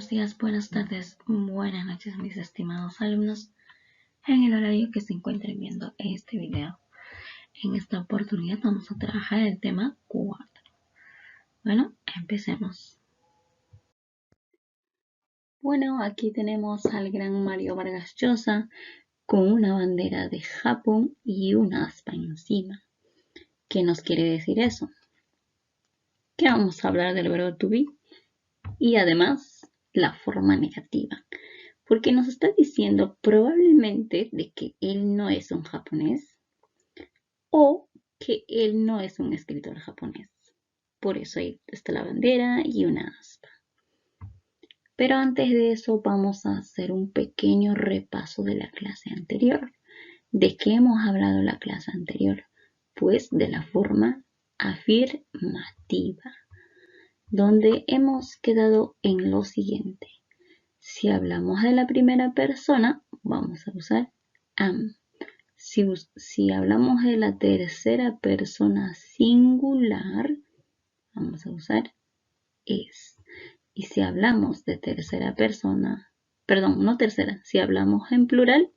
Buenos días, buenas tardes, buenas noches mis estimados alumnos en el horario que se encuentren viendo este video. En esta oportunidad vamos a trabajar el tema 4. Bueno, empecemos. Bueno, aquí tenemos al gran Mario Vargas Llosa con una bandera de Japón y una aspa encima. ¿Qué nos quiere decir eso? Que vamos a hablar del verbo to be y además la forma negativa. Porque nos está diciendo probablemente de que él no es un japonés o que él no es un escritor japonés. Por eso ahí está la bandera y una aspa. Pero antes de eso vamos a hacer un pequeño repaso de la clase anterior. ¿De qué hemos hablado la clase anterior? Pues de la forma afirmativa, donde hemos quedado en lo siguiente. Si hablamos de la primera persona, vamos a usar am. Si hablamos de la tercera persona singular, vamos a usar es. Y si hablamos de tercera persona, perdón, no tercera, si hablamos en plural,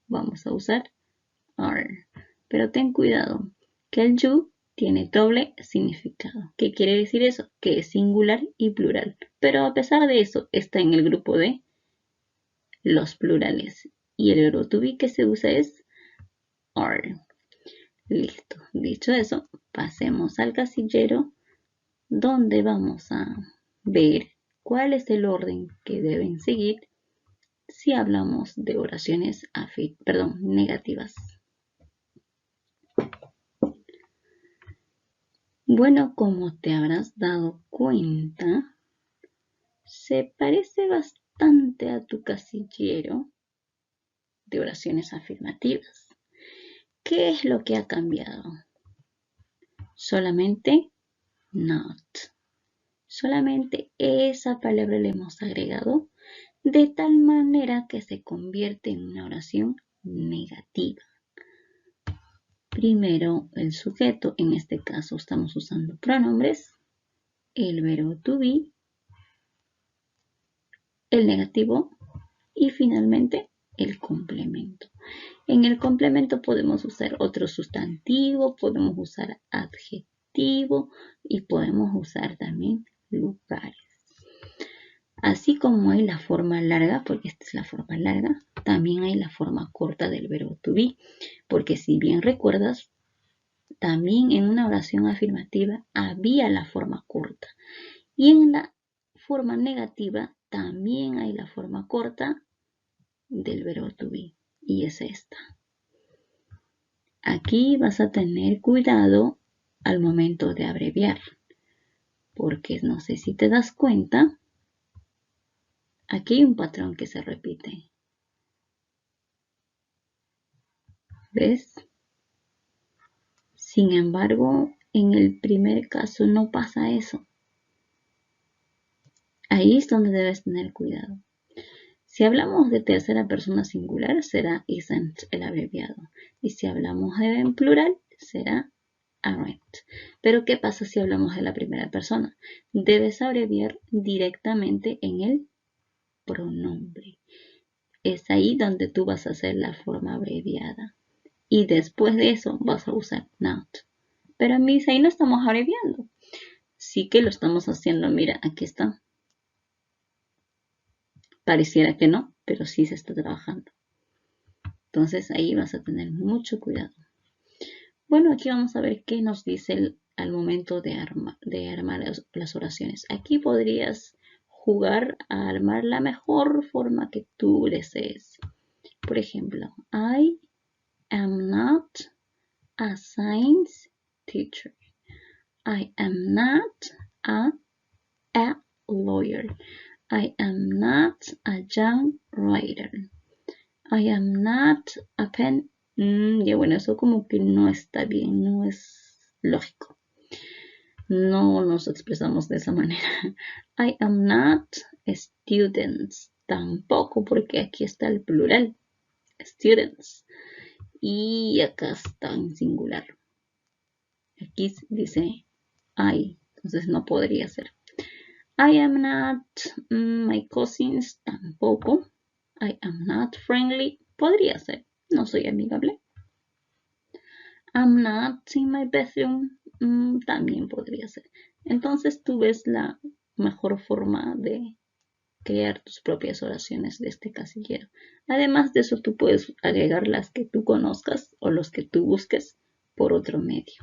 vamos a usar are. Pero ten cuidado, que el you tiene doble significado. ¿Qué quiere decir eso? Que es singular y plural. Pero a pesar de eso, está en el grupo de los plurales. Y el verbo to be que se usa es are. Listo. Dicho eso, pasemos al casillero donde vamos a ver cuál es el orden que deben seguir si hablamos de oraciones negativas. Bueno, como te habrás dado cuenta, se parece bastante a tu casillero de oraciones afirmativas. ¿Qué es lo que ha cambiado? Solamente not. Solamente esa palabra le hemos agregado de tal manera que se convierte en una oración negativa. Primero el sujeto, en este caso estamos usando pronombres, el verbo to be, el negativo y finalmente el complemento. En el complemento podemos usar otro sustantivo, podemos usar adjetivo y podemos usar también lugares. Así como hay la forma larga, porque esta es la forma larga, también hay la forma corta del verbo to be, porque si bien recuerdas, también en una oración afirmativa había la forma corta y en la forma negativa también hay la forma corta del verbo to be y es esta. Aquí vas a tener cuidado al momento de abreviar, porque no sé si te das cuenta, aquí hay un patrón que se repite. ¿Ves? Sin embargo, en el primer caso no pasa eso. Ahí es donde debes tener cuidado. Si hablamos de tercera persona singular, será isn't el abreviado. Y si hablamos en plural, será aren't. Pero ¿qué pasa si hablamos de la primera persona? Debes abreviar directamente en el pronombre. Es ahí donde tú vas a hacer la forma abreviada. Y después de eso vas a usar not. Pero ahí no estamos abreviando. Sí que lo estamos haciendo. Mira, aquí está. Pareciera que no, pero sí se está trabajando. Entonces ahí vas a tener mucho cuidado. Bueno, aquí vamos a ver qué nos dice al momento de armar las oraciones. Aquí podrías jugar a armar la mejor forma que tú desees. Por ejemplo, I am not a science teacher. I am not a lawyer. I am not a young writer. I am not a pen. Y bueno, eso como que no está bien, no es lógico. No nos expresamos de esa manera. I am not a student. Tampoco, porque aquí está el plural. Students. Y acá está en singular. Aquí dice I. Entonces no podría ser. I am not, my cousins tampoco. I am not friendly, podría ser, no soy amigable. I'm not in my bedroom, también podría ser. Entonces tú ves la mejor forma de crear tus propias oraciones de este casillero. Además de eso, tú puedes agregar las que tú conozcas o los que tú busques por otro medio.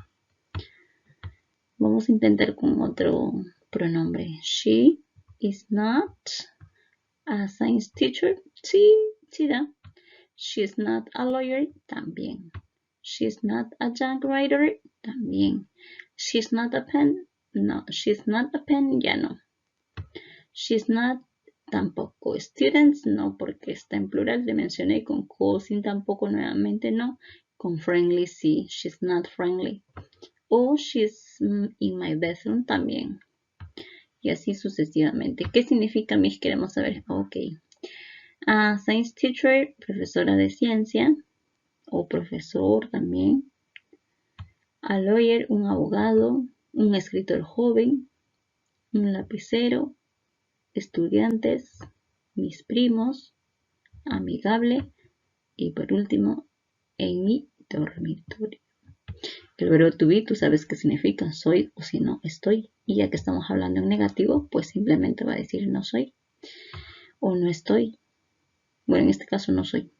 Vamos a intentar con otro pronombre. She is not a science teacher. Sí, sí da. She's not a lawyer. También. She's not a junk writer. También. She's not a pen. No, she's not a pen. Ya no. She's not tampoco. Students no, porque está en plural. Le mencioné con cousin tampoco, nuevamente no. Con friendly sí. She's not friendly. O she's in my bedroom también. Y así sucesivamente. ¿Qué significa mis? Queremos saber. Ok. Science teacher, profesora de ciencia. O profesor también. A lawyer, un abogado. Un escritor joven. Un lapicero. Estudiantes. Mis primos. Amigable. Y por último, en mi dormitorio. El verbo to be, tú sabes qué significa, soy o si no, estoy. Y ya que estamos hablando en negativo, pues simplemente va a decir no soy o no estoy. Bueno, en este caso no soy.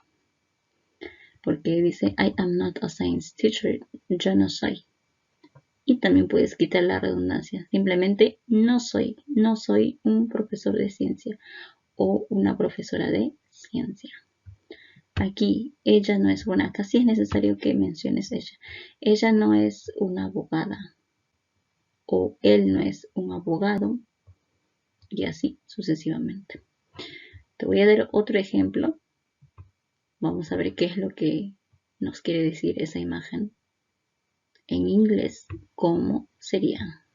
Porque dice I am not a science teacher, yo no soy. Y también puedes quitar la redundancia. Simplemente no soy un profesor de ciencia o una profesora de ciencia. Aquí, ella no es buena. Casi es necesario que menciones ella. Ella no es una abogada. O él no es un abogado. Y así sucesivamente. Te voy a dar otro ejemplo. Vamos a ver qué es lo que nos quiere decir esa imagen. En inglés, ¿cómo sería?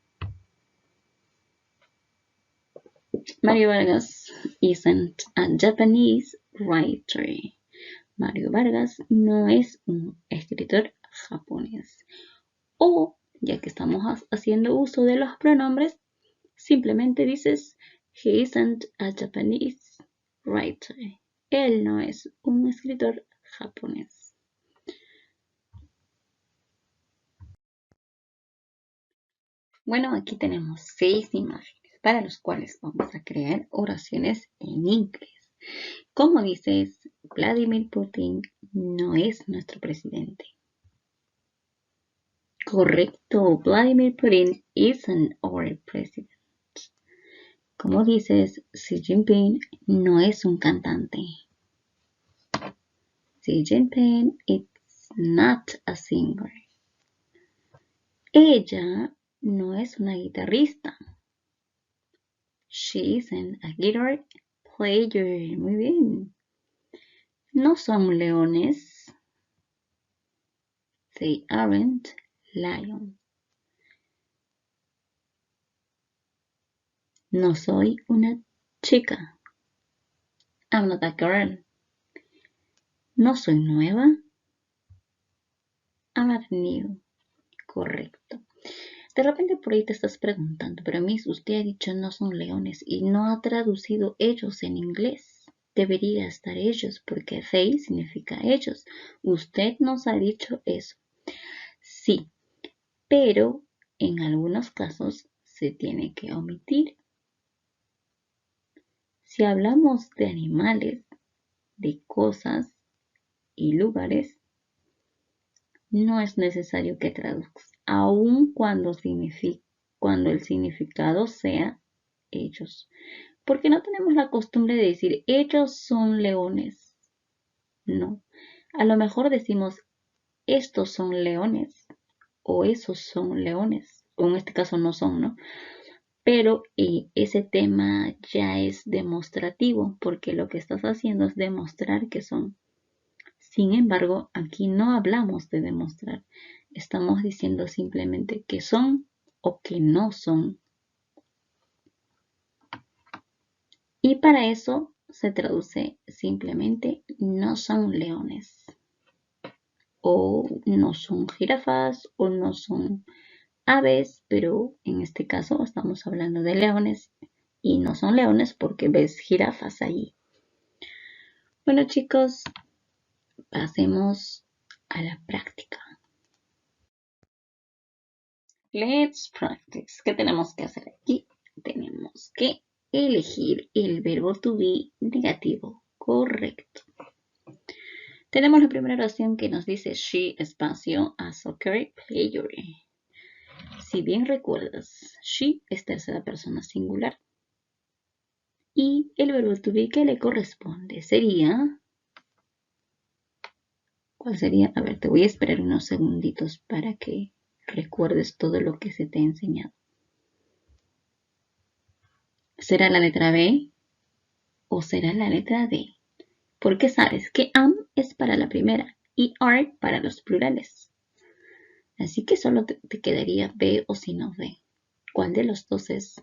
Mario Vargas isn't a Japanese writer. Mario Vargas no es un escritor japonés. O, ya que estamos haciendo uso de los pronombres, simplemente dices he isn't a Japanese writer. Él no es un escritor japonés. Bueno, aquí tenemos 6 imágenes para los cuales vamos a crear oraciones en inglés. Como dices, Vladimir Putin no es nuestro presidente. Correcto, Vladimir Putin isn't our president. Como dices, Xi Jinping no es un cantante. Xi Jinping is not a singer. Ella no es una guitarrista. She isn't a guitar player. Muy bien. No son leones. They aren't lions. No soy una chica. I'm not a girl. No soy nueva. I'm not new. Correcto. De repente por ahí te estás preguntando, pero Miss, usted ha dicho no son leones y no ha traducido ellos en inglés. Debería estar ellos porque they significa ellos. Usted nos ha dicho eso. Sí, pero en algunos casos se tiene que omitir. Si hablamos de animales, de cosas y lugares, no es necesario que traduzcas, aun cuando el significado sea ellos. Porque no tenemos la costumbre de decir ellos son leones. No. A lo mejor decimos estos son leones o esos son leones. O en este caso no son, ¿no? Pero ese tema ya es demostrativo porque lo que estás haciendo es demostrar que son. Sin embargo, aquí no hablamos de demostrar. Estamos diciendo simplemente que son o que no son. Y para eso se traduce simplemente no son leones. O no son jirafas o no son aves, pero en este caso estamos hablando de leones Y no son leones porque ves jirafas allí. Bueno, chicos, pasemos a la práctica. Let's practice. ¿Qué tenemos que hacer aquí? Tenemos que elegir el verbo to be negativo correcto. Tenemos la primera oración que nos dice she espacio a soccer player. Si bien recuerdas, she es tercera persona singular. Y el verbo to be que le corresponde sería... ¿Cuál sería? A ver, te voy a esperar unos segunditos para que recuerdes todo lo que se te ha enseñado. ¿Será la letra B o será la letra D? Porque sabes que am es para la primera y are para los plurales. Así que solo te quedaría B o si no D. ¿Cuál de los dos es?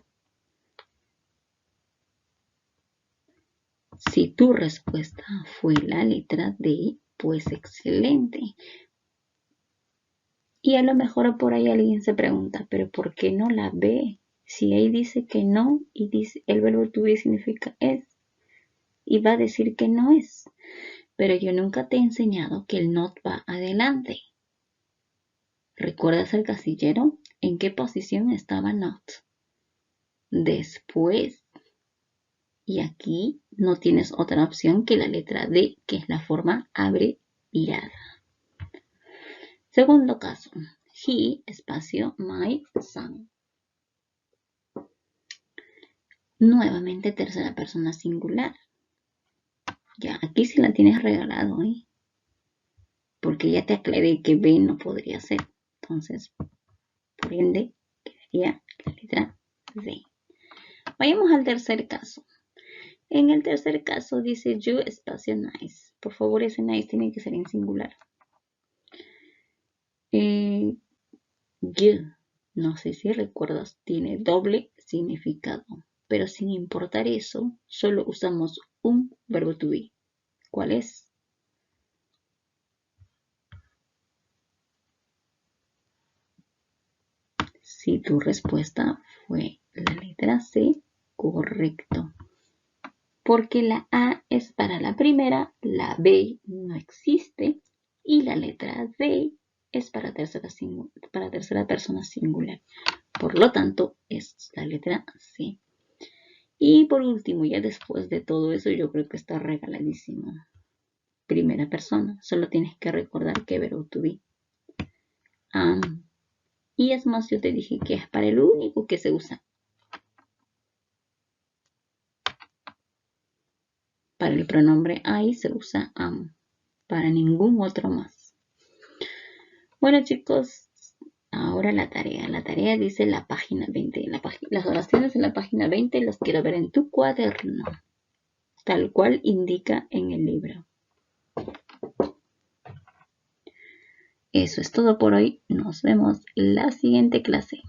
Si tu respuesta fue la letra D, pues excelente. Y a lo mejor por ahí alguien se pregunta, ¿pero por qué no la B? Si ahí dice que no y dice el verbo to be significa es y va a decir que no es. Pero yo nunca te he enseñado que el not va adelante. ¿Recuerdas el casillero? ¿En qué posición estaba not? Después. Y aquí no tienes otra opción que la letra D, que es la forma abreviada. Segundo caso. He, espacio, my son. Nuevamente tercera persona singular. Ya, aquí sí la tienes regalado, ¿eh? Porque ya te aclaré que B no podría ser. Entonces, por ende, quedaría la letra D. Vayamos al tercer caso. En el tercer caso dice you espacio nice. Por favor, ese nice tiene que ser en singular. You, no sé si recuerdas, tiene doble significado. Pero sin importar eso, solo usamos un verbo to be. ¿Cuál es? Si tu respuesta fue la letra C, correcto. Porque la A es para la primera, la B no existe y la letra D es para tercera persona singular. Por lo tanto, es la letra C. Y por último, ya después de todo eso, yo creo que está regaladísimo. Primera persona, solo tienes que recordar que verbo to be. Y es más, yo te dije que es para el único que se usa. Para el pronombre I se usa am. Para ningún otro más. Bueno, chicos, ahora la tarea. La tarea dice la página 20. Las oraciones en la página 20 las quiero ver en tu cuaderno, tal cual indica en el libro. Eso es todo por hoy. Nos vemos la siguiente clase.